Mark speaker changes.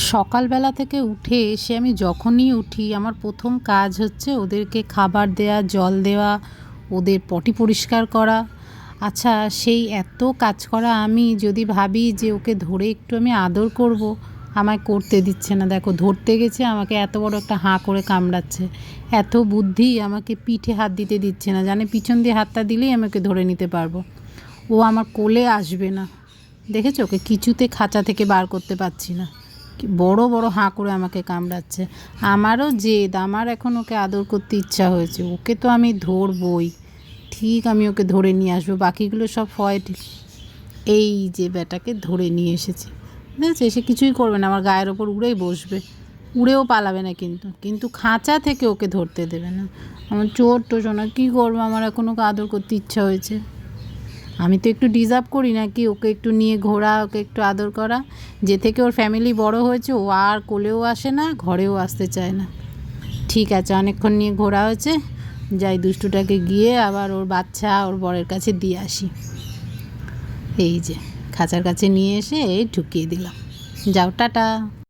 Speaker 1: সকালবেলা থেকে উঠে এসে আমি যখনই উঠি আমার প্রথম কাজ হচ্ছে ওদেরকে খাবার দেওয়া, জল দেওয়া, ওদের পটি পরিষ্কার করা। আচ্ছা, সেই এত কাজ করা আমি যদি ভাবি যে ওকে ধরে একটু আমি আদর করব, আমায় করতে দিচ্ছে না। দেখো, ধরতে গেছে আমাকে এত বড় একটা হাঁ করে কামড়াচ্ছে। এত বুদ্ধি, আমাকে পিঠে হাত দিতে দিচ্ছে না, জানে পিছন দিয়ে হাতটা দিলেই আমাকে ধরে নিতে পারবো। ও আমার কোলে আসবে না। দেখেছো, ওকে কিছুতে খাঁচা থেকে বার করতে পারছি না। বড় বড় হাঁ করে আমাকে কামড়াচ্ছে। আমারও জেদ, আমার এখন ওকে আদর করতে ইচ্ছা হয়েছে। ওকে তো আমি ধরবই, ঠিক আমি ওকে ধরে নিয়ে আসবো। বাকিগুলো সব ফয়েট। এই যে বেটাকে ধরে নিয়ে এসেছি, দেখেছে, এসে কিছুই করবে না, আমার গায়ের ওপর উড়েই বসবে। উড়েও পালাবে না, কিন্তু খাঁচা থেকে ওকে ধরতে দেবে না। আমার ছোট্ট সোনা, কী করবো, আমার এখন ওকে আদর করতে ইচ্ছা হয়েছে। আমি তো একটু ডিজার্ভ করি নাকি ওকে একটু নিয়ে ঘোরা, ওকে একটু আদর করা। যে থেকে ওর ফ্যামিলি বড় হয়েছে, ও আর কোলেও আসে না, ঘরেও আসতে চায় না। ঠিক আছে, অনেকক্ষণ নিয়ে ঘোরা হয়েছে, যাই দুষ্টুটাকে গিয়ে আবার ওর বাচ্চা ওর বরের কাছে দিয়ে আসি। এই যে খাঁচার কাছে নিয়ে এসে এই ঢুকিয়ে দিলাম। যাও, টাটা।